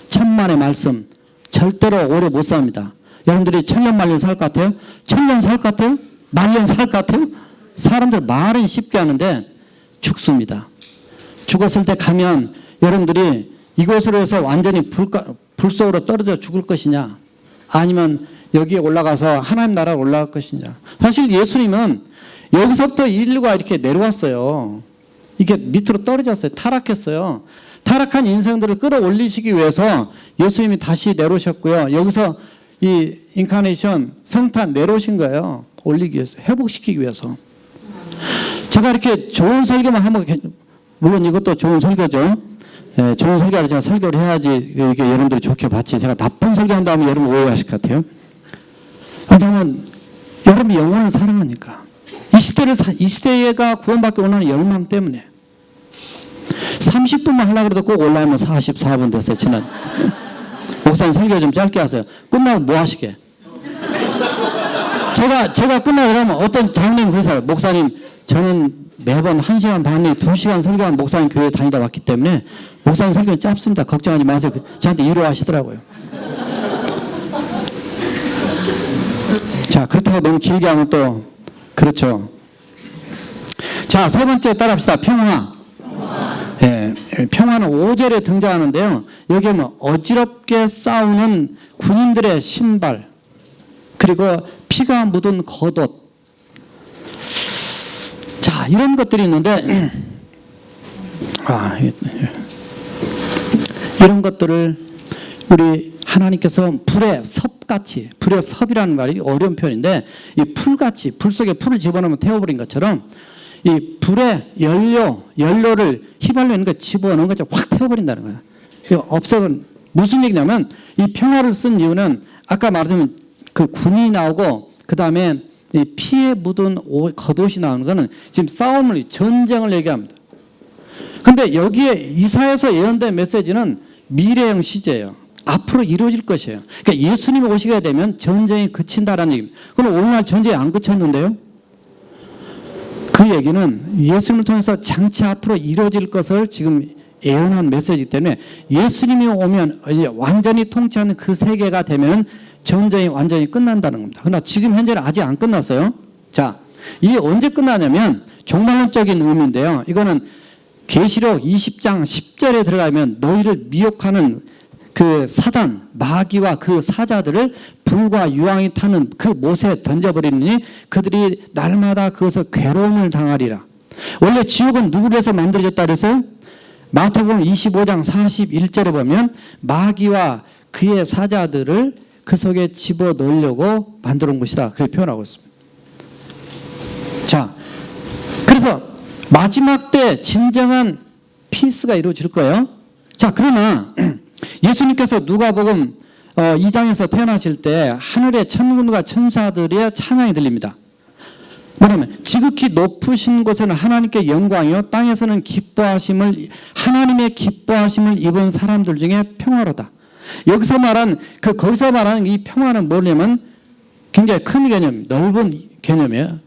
천만의 말씀 절대로 오래 못 삽니다. 여러분들이 천년 만년 살 것 같아요? 천년 살 것 같아요? 만년 살 것 같아요? 사람들 말은 쉽게 하는데 죽습니다. 죽었을 때 가면 여러분들이 이곳으로 해서 완전히 불 속으로 떨어져 죽을 것이냐, 아니면 여기에 올라가서 하나님 나라로 올라갈 것이냐. 사실 예수님은 여기서부터 인류가 이렇게 내려왔어요. 이게 밑으로 떨어졌어요. 타락했어요. 타락한 인생들을 끌어올리시기 위해서 예수님이 다시 내려오셨고요. 여기서 이 인카네이션 성탄 내려오신 거예요. 올리기 위해서, 회복시키기 위해서. 제가 이렇게 좋은 설교만 하면, 물론 이것도 좋은 설교죠. 예, 좋은 설교를 제가 설교를 해야지 이게 여러분들이 좋게 봤지. 제가 나쁜 설교한다면 여러분 오해하실 것 같아요. 왜냐하면 여러분이 영혼을 사랑하니까. 이 시대가 구원받기 원하는 열망 때문에. 30분만 하려고 해도 꼭 올라오면 44분 됐어요, 지난. 목사님 설교 좀 짧게 하세요. 끝나고 뭐 하시게? 제가 끝나고 이러면 어떤 장로님 그러세요. 목사님, 저는 매번 1시간 반 내에 2시간 설교한 목사님 교회 다니다 왔기 때문에 목사님 설교는 짧습니다. 걱정하지 마세요. 저한테 위로하시더라고요. 자, 그렇다고 너무 길게 하면 또, 그렇죠. 자, 세 번째 따라합시다. 평화. 예, 평화는 5절에 등장하는데요. 여기에 뭐 어지럽게 싸우는 군인들의 신발, 그리고 피가 묻은 겉옷. 자, 이런 것들이 있는데, 이런 것들을 우리 하나님께서 불의 섭같이, 불의 섭이라는 말이 어려운 표현인데, 이 풀같이, 불 속에 풀을 집어넣으면 태워버린 것처럼 이 불의 연료를 휘발유 있는 거 집어넣은 것처럼 확 태워버린다는 거예요. 이거 없애버린, 무슨 얘기냐면 이 평화를 쓴 이유는 아까 말했던 그 군이 나오고 그 다음에 이 피에 묻은 겉옷이 나오는 거는 지금 싸움을, 전쟁을 얘기합니다. 근데 여기에 이사야에서 예언된 메시지는 미래형 시제예요. 앞으로 이루어질 것이에요. 그러니까 예수님이 오시게 되면 전쟁이 그친다라는 얘기입니다. 그럼 오늘날 전쟁이 안 그쳤는데요? 그 얘기는 예수님을 통해서 장차 앞으로 이루어질 것을 지금 예언한 메시지이기 때문에 예수님이 오면 완전히 통치하는 그 세계가 되면 전쟁이 완전히 끝난다는 겁니다. 그러나 지금 현재는 아직 안 끝났어요. 자, 이게 언제 끝나냐면 종말론적인 의미인데요. 이거는 계시록 20장 10절에 들어가면 너희를 미혹하는 그 사단, 마귀와 그 사자들을 불과 유황이 타는 그 못에 던져버리느니 그들이 날마다 그것을 괴로움을 당하리라. 원래 지옥은 누구를 해서 만들어졌다 그래서 마태복음 25장 41절에 보면 마귀와 그의 사자들을 그 속에 집어넣으려고 만들어 온 것이다. 그렇게 표현하고 있습니다. 자, 그래서 마지막 때 진정한 피스가 이루어질 거예요. 자, 그러나 예수님께서 누가복음 2장에서 태어나실 때 하늘의 천군과 천사들의 찬양이 들립니다. 뭐냐면 지극히 높으신 곳에는 하나님께 영광이요 땅에서는 하나님의 기뻐하심을 입은 사람들 중에 평화로다. 여기서 말한 거기서 말하는 이 평화는 뭐냐면 굉장히 큰 개념, 넓은 개념이에요.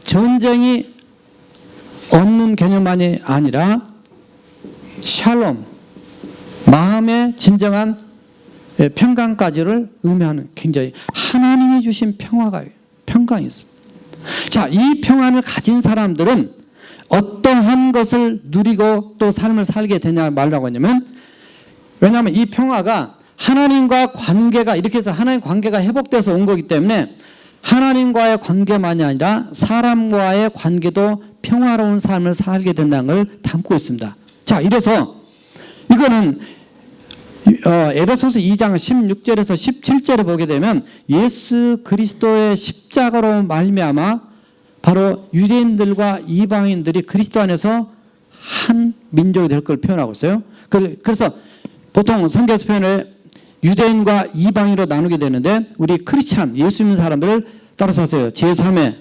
전쟁이 없는 개념만이 아니라 샬롬, 마음의 진정한 평강까지를 의미하는 굉장히 하나님이 주신 평강이 있습니다. 자, 이 평안을 가진 사람들은 어떠한 것을 누리고 또 삶을 살게 되냐 말라고 하냐면, 왜냐하면 이 평화가 하나님과 관계가 이렇게 해서 하나님 관계가 회복돼서 온 거기 때문에 하나님과의 관계만이 아니라 사람과의 관계도 평화로운 삶을 살게 된다는 걸 담고 있습니다. 자, 이래서 이거는 에베소서 2장 16절에서 17절에 보게 되면 예수 그리스도의 십자가로 말미암아 바로 유대인들과 이방인들이 그리스도 안에서 한 민족이 될 걸 표현하고 있어요. 그래서 보통 성경에서 표현을 유대인과 이방인으로 나누게 되는데 우리 크리스찬, 예수 믿는 사람들을 따라서 하세요. 제3의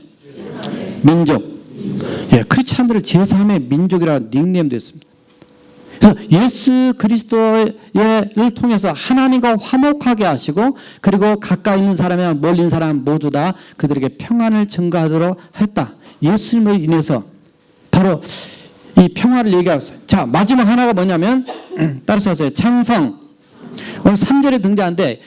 민족. 예, 크리스찬들을 제3의 민족이라는 닉네임도 있습니다. 그래서 예수 그리스도를 통해서 하나님과 화목하게 하시고 그리고 가까이 있는 사람이나 멀리 있는 사람 모두 다 그들에게 평안을 증가하도록 했다. 예수님을 인해서 바로 이 평화를 얘기하고 있어요. 자, 마지막 하나가 뭐냐면 따라서 하세요. 창성. 오늘 3절에 등장하는데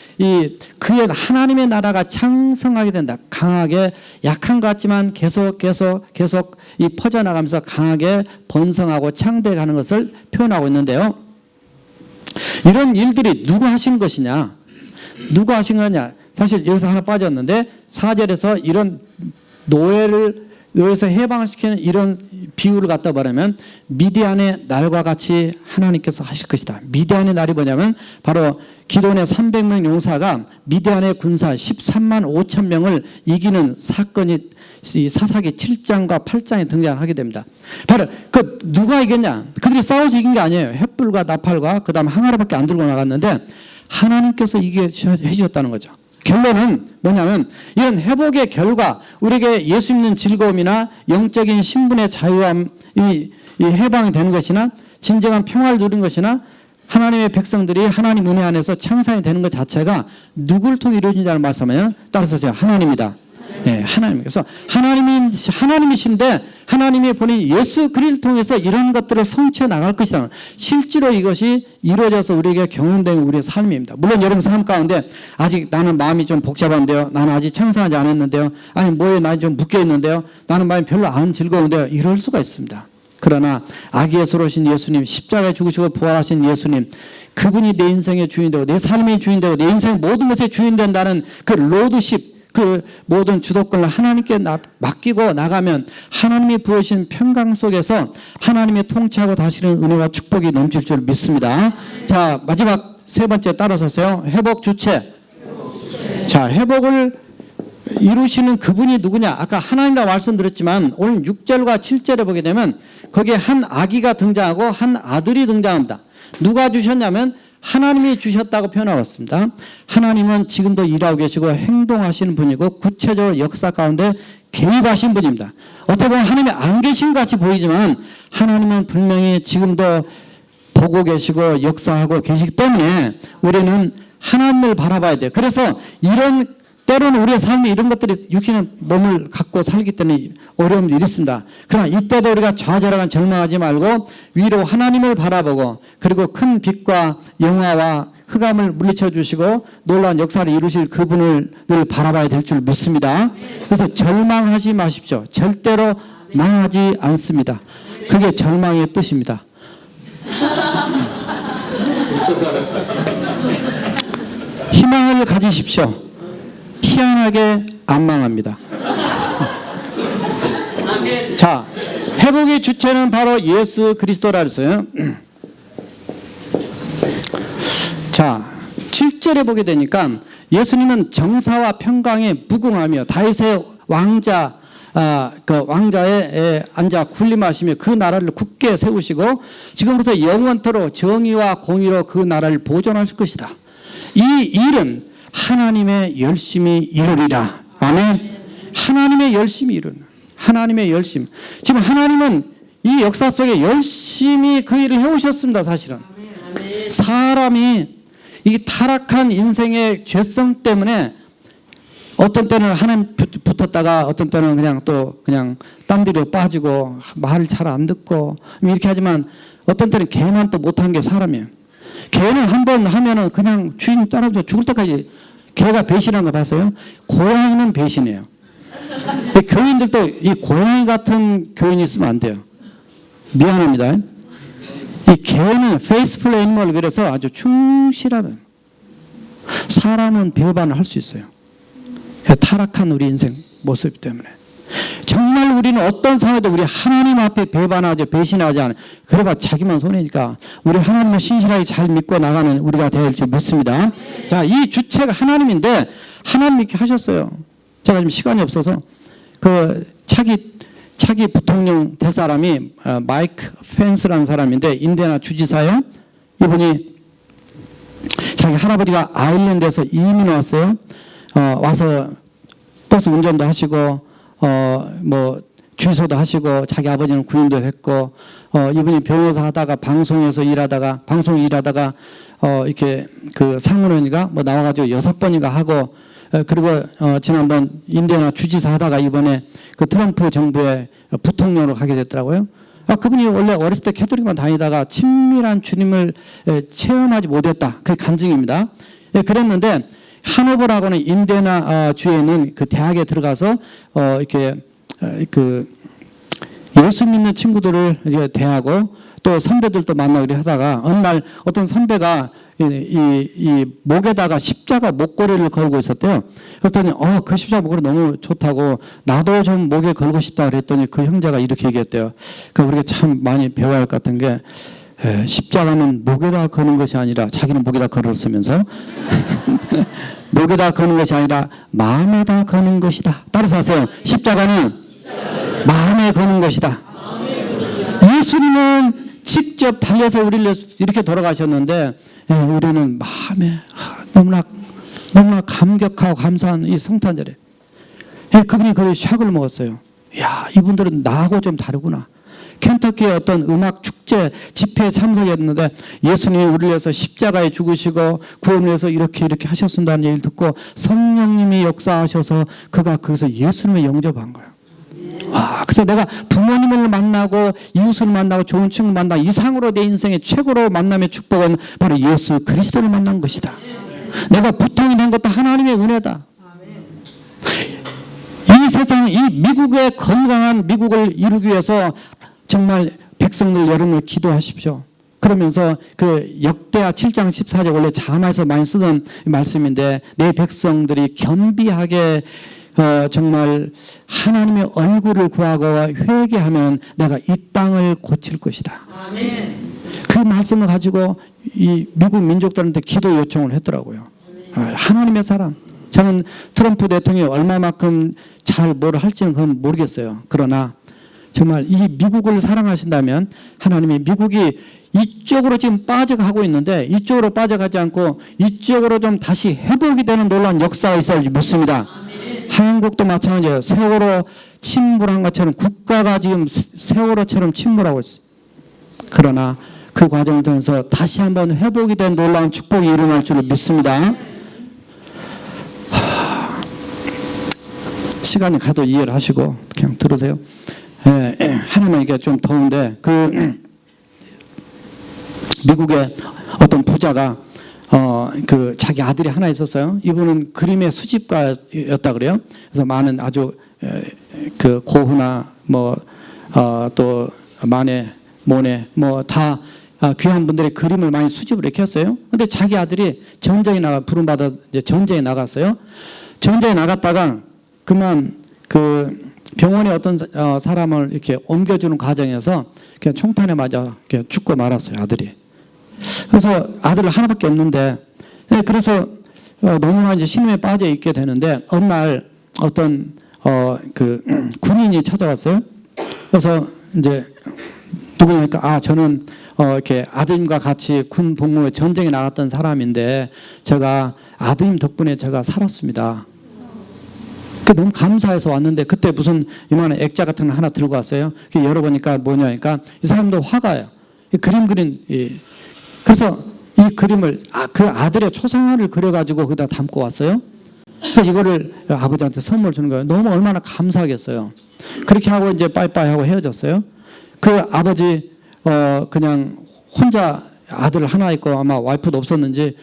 그의 하나님의 나라가 창성하게 된다. 강하게 약한 것 같지만 계속 이 퍼져나가면서 강하게 번성하고 창대해가는 것을 표현하고 있는데요. 이런 일들이 누가 하신 것이냐? 누가 하신 거냐? 사실 여기서 하나 빠졌는데 4절에서 이런 노예를 여기서 해방을 시키는 이런 비유를 갖다 말하면 미디안의 날과 같이 하나님께서 하실 것이다. 미디안의 날이 뭐냐면 바로 기도원의 300명 용사가 미디안의 군사 13만 5천 명을 이기는 사건이 이 사사기 7장과 8장에 등장하게 됩니다. 바로 그 누가 이겼냐? 그들이 싸워서 이긴 게 아니에요. 횃불과 나팔과 그 다음 항아리밖에 안 들고 나갔는데 하나님께서 이게 해주셨다는 거죠. 결론은 뭐냐면 이런 회복의 결과 우리에게 예수 믿는 즐거움이나 영적인 신분의 자유함이 해방이 되는 것이나 진정한 평화를 누리는 것이나 하나님의 백성들이 하나님 은혜 안에서 창상이 되는 것 자체가 누구를 통해 이루어진다는 말씀이에요. 따라서 제가 하나님이다. 네, 하나님. 그래서 하나님이신데 하나님이 본인 예수 그리스도를 통해서 이런 것들을 성취해 나갈 것이다. 실제로 이것이 이루어져서 우리에게 경험된 우리의 삶입니다. 물론 여러분 삶 가운데 아직 나는 마음이 좀 복잡한데요. 나는 아직 창성하지 않았는데요. 아니 뭐에 나는 좀 묶여 있는데요. 나는 마음이 별로 안 즐거운데요. 이럴 수가 있습니다. 그러나 아기 예수로 오신 예수님, 십자가에 죽으시고 부활하신 예수님, 그분이 내 인생의 주인 되고 내 삶의 주인 되고 내 인생 모든 것의 주인 된다는 그 로드십, 그 모든 주도권을 하나님께 맡기고 나가면 하나님이 부으신 평강 속에서 하나님의 통치하고 다스리는 은혜와 축복이 넘칠 줄 믿습니다. 자, 마지막 세 번째 따라서세요. 회복 주체. 자, 회복을 이루시는 그분이 누구냐? 아까 하나님이라고 말씀드렸지만 오늘 6절과 7절에 보게 되면 거기에 한 아기가 등장하고 한 아들이 등장합니다. 누가 주셨냐면 하나님이 주셨다고 표현하고 있습니다. 하나님은 지금도 일하고 계시고 행동하시는 분이고 구체적으로 역사 가운데 개입하신 분입니다. 어떻게 보면 하나님이 안 계신 것 같이 보이지만 하나님은 분명히 지금도 보고 계시고 역사하고 계시기 때문에 우리는 하나님을 바라봐야 돼요. 그래서 이런 때로는 우리의 삶이 이런 것들이 육신의 몸을 갖고 살기 때문에 어려움이 있습니다. 그러나 이때도 우리가 좌절하거나 절망하지 말고 위로 하나님을 바라보고 그리고 큰 빛과 영화와 흑암을 물리쳐 주시고 놀라운 역사를 이루실 그분을 늘 바라봐야 될 줄 믿습니다. 그래서 절망하지 마십시오. 절대로 망하지 않습니다. 그게 절망의 뜻입니다. 희망을 가지십시오. 희한하게 안 망합니다. 자, 회복의 주체는 바로 예수 그리스도라 그랬어요. 자, 7절에 보게 되니까 예수님은 정사와 평강에 무궁하며 다윗의 왕자, 그 왕자에 앉아 군림하시며 그 나라를 굳게 세우시고 지금부터 영원토록 정의와 공의로 그 나라를 보존하실 것이다. 이 일은 하나님의 열심히 이루리라. 아멘. 하나님의 열심히 이루는 하나님의 열심. 지금 하나님은 이 역사 속에 열심히 그 일을 해오셨습니다. 사실은 사람이 이 타락한 인생의 죄성 때문에 어떤 때는 하나님 붙었다가 어떤 때는 그냥 또 그냥 딴 데로 빠지고 말을 잘 안 듣고 이렇게 하지만 어떤 때는 개만 또 못한 게 사람이에요. 개는 한 번 하면은 그냥 주인 따라서 죽을 때까지. 개가 배신한 거 봤어요? 고양이는 배신해요. 교인들도 이 고양이 같은 교인이 있으면 안 돼요. 미안합니다. 이 개는 페이스풀 애니멀 그래서 아주 충실하는 사람은 배반을 할 수 있어요. 타락한 우리 인생 모습 때문에 정말 우리는 어떤 상황에도 우리 하나님 앞에 배반하지 배신하지 않아요. 그래봐 자기만 손해니까 우리 하나님을 신실하게 잘 믿고 나가는 우리가 될 줄 믿습니다. 자, 이 주체가 하나님인데 하나님 이렇게 하셨어요. 제가 지금 시간이 없어서 그 차기 부통령 될 사람이 마이크 펜스라는 사람인데 인디애나 주지사예요. 이분이 자기 할아버지가 아일랜드에서 이민 왔어요. 와서 버스 운전도 하시고 뭐 주유소도 하시고 자기 아버지는 군인도 했고 이분이 변호사 하다가 방송 일하다가 이렇게 그 상무위원회가 뭐 나와가지고 6번인가 하고 그리고 지난번 인디애나 주지사 하다가 이번에 그 트럼프 정부의 부통령으로 가게 됐더라고요. 그분이 원래 어렸을 때 캐톨릭만 다니다가 친밀한 주님을 체험하지 못했다. 그게 간증입니다. 그랬는데 하노버라고는 인디애나 주에 있는 그 대학에 들어가서 이렇게 그 예수 믿는 친구들을 이제 대하고 또 선배들도 만나고 이렇게 하다가 어느 날 어떤 선배가 이 목에다가 십자가 목걸이를 걸고 있었대요. 그랬더니 그 십자가 목걸이 너무 좋다고 나도 좀 목에 걸고 싶다 그랬더니 그 형제가 이렇게 얘기했대요. 그러니까 우리가 참 많이 배워야 할 것 같은 게 십자가는 목에다 거는 것이 아니라 자기는 목에다 걸었으면서 목에다 거는 것이 아니라 마음에다 거는 것이다. 따라서 하세요. 십자가는 마음에 거는 것이다. 예수님은 직접 달려서 우리를 이렇게 돌아가셨는데 우리는 마음에 너무나 감격하고 감사한 이 성탄절에 그분이 그 샥을 먹었어요. 야, 이분들은 나하고 좀 다르구나. 켄터키의 어떤 음악 축제 집회에 참석했는데 예수님이 우리를 위해서 십자가에 죽으시고 구원을 위해서 이렇게 하셨습니다는 얘기를 듣고 성령님이 역사하셔서 그가 거기서 예수님을 영접한 거예요. 그래서 내가 부모님을 만나고 이웃을 만나고 좋은 친구를 만나고 이상으로 내 인생의 최고로 만남의 축복은 바로 예수 그리스도를 만난 것이다. 내가 보통이 된 것도 하나님의 은혜다. 이 세상, 이 미국의 건강한 미국을 이루기 위해서 정말 백성들 여러분을 기도하십시오. 그러면서 그 역대하 7장 14절 원래 자마에서 많이 쓰던 말씀인데 내 백성들이 겸비하게 정말 하나님의 얼굴을 구하고 회개하면 내가 이 땅을 고칠 것이다. 아멘. 그 말씀을 가지고 이 미국 민족들한테 기도 요청을 했더라고요. 하나님의 사람. 저는 트럼프 대통령이 얼마만큼 잘 뭘 할지는 그건 모르겠어요. 그러나 정말 이 미국을 사랑하신다면 하나님이 미국이 이쪽으로 지금 빠져가고 있는데 이쪽으로 빠져가지 않고 이쪽으로 좀 다시 회복이 되는 놀라운 역사가 있어야지 묻습니다. 한국도 마찬가지예요. 세월호 침몰한 것처럼 국가가 지금 세월호처럼 침몰하고 있어요. 그러나 그 과정을 통해서 다시 한번 회복이 된 놀라운 축복이 일어날 줄을 믿습니다. 시간이 가도 이해를 하시고 그냥 들으세요. 하나만 이게 좀 더운데 미국의 어떤 부자가 자기 아들이 하나 있었어요. 이분은 그림의 수집가였다 그래요. 그래서 많은 아주 그 고흐나 또 마네, 모네 다 귀한 분들의 그림을 많이 수집을 이렇게 했어요. 근데 자기 아들이 부름받아 전쟁에 나갔어요. 전쟁에 나갔다가 그만 병원에 어떤 사람을 이렇게 옮겨주는 과정에서 그냥 총탄에 맞아 이렇게 죽고 말았어요, 아들이. 그래서 아들 하나밖에 없는데, 그래서 너무나 이제 신음에 빠져 있게 되는데 어느 날 어떤 군인이 찾아왔어요. 그래서 이제 누구니까 저는 이렇게 아드님과 같이 군 복무에 전쟁에 나갔던 사람인데 제가 아드님 덕분에 제가 살았습니다. 너무 감사해서 왔는데 그때 무슨 이만한 액자 같은 거 하나 들고 왔어요. 열어보니까 뭐냐니까 이 사람도 화가예요. 그림 그린 그래서 이 그림을 그 아들의 초상화를 그려가지고 거기다 담고 왔어요. 그래서 이거를 아버지한테 선물 주는 거예요. 너무 얼마나 감사하겠어요. 그렇게 하고 이제 빠이빠이 하고 헤어졌어요. 그 아버지 그냥 혼자 아들 하나 있고 아마 와이프도 없었는지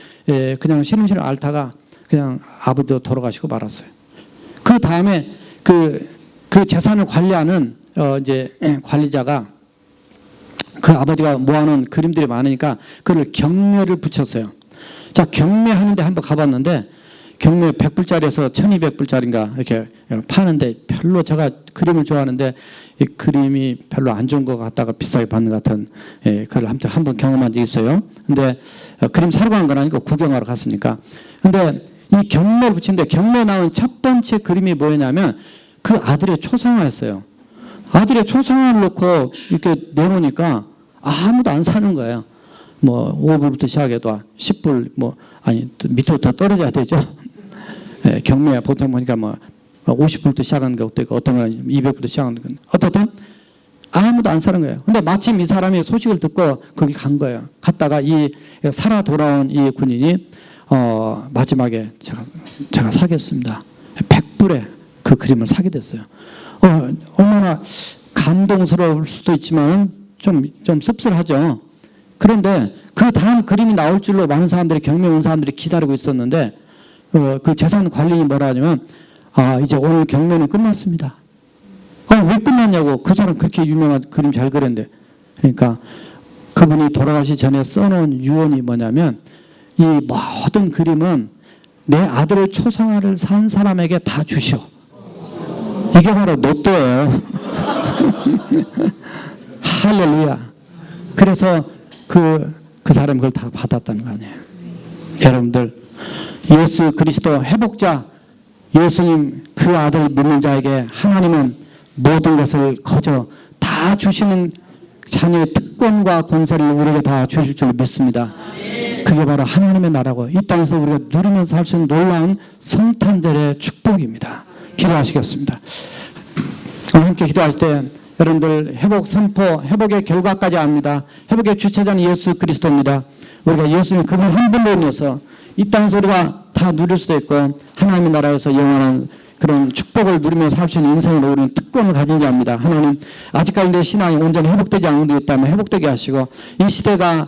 그냥 시름시름 앓다가 그냥 아버지도 돌아가시고 말았어요. 그 다음에 그 재산을 관리하는 이제 관리자가 그 아버지가 모아놓은 그림들이 많으니까 그걸 경매를 붙였어요. 자, 경매하는데 한번 가봤는데 경매 100불짜리에서 1200불짜리인가 이렇게 파는데 별로 제가 그림을 좋아하는데 이 그림이 별로 안 좋은 것 같다가 비싸게 받는 것 같은 그걸 한번 경험한 적이 있어요. 근데 그림 사러 간 건 아니고 구경하러 갔으니까. 근데 이 경매를 붙이는데 경매에 나온 첫 번째 그림이 뭐였냐면 그 아들의 초상화였어요. 아들의 초상화를 놓고 이렇게 내놓으니까 아무도 안 사는 거예요. 5불부터 시작해도 10불 밑으로 더 떨어져야 되죠. 경매 보통 보니까 50불부터 시작하는 게 어때요? 어떤 건 200불부터 시작하는 건 어떻든 아무도 안 사는 거예요. 근데 마침 이 사람이 소식을 듣고 거기 간 거예요. 갔다가 이 살아 돌아온 이 군인이 마지막에 제가 사겠습니다. 100불에 그 그림을 사게 됐어요. 얼마나 감동스러울 수도 있지만 좀 씁쓸하죠. 그런데 그 다음 그림이 나올 줄로 많은 사람들이 경매 온 사람들이 기다리고 있었는데 그 재산 관리인이 뭐라 하냐면 이제 오늘 경매는 끝났습니다. 왜 끝났냐고. 그 사람 그렇게 유명한 그림 잘 그렸는데. 그러니까 그분이 돌아가시 전에 써놓은 유언이 뭐냐면 이 모든 그림은 내 아들의 초상화를 산 사람에게 다 주시오. 이게 바로 로또예요. 할렐루야. 그래서 그 사람이 그걸 다 받았다는 거 아니에요. 여러분들, 예수 그리스도 회복자, 예수님 그 아들 믿는 자에게 하나님은 모든 것을 거저 다 주시는 자녀의 특권과 권세를 우리에게 다 주실 줄 믿습니다. 그게 바로 하나님의 나라고 이 땅에서 우리가 누리면서 할 수 있는 놀라운 성탄절의 축복입니다. 기도하시겠습니다. 함께 기도할 때 여러분들 회복 선포, 회복의 결과까지 압니다. 회복의 주체자는 예수 그리스도입니다. 우리가 예수님 그분 한 분로 인해서 이 땅에서 우리가 다 누릴 수도 있고 하나님의 나라에서 영원한 그런 축복을 누리면서 할 수 있는 인생으로 우리는 특권을 가진 자입니다. 하나님 아직까지 내 신앙이 온전히 회복되지 않는 데 있다면 회복되게 하시고 이 시대가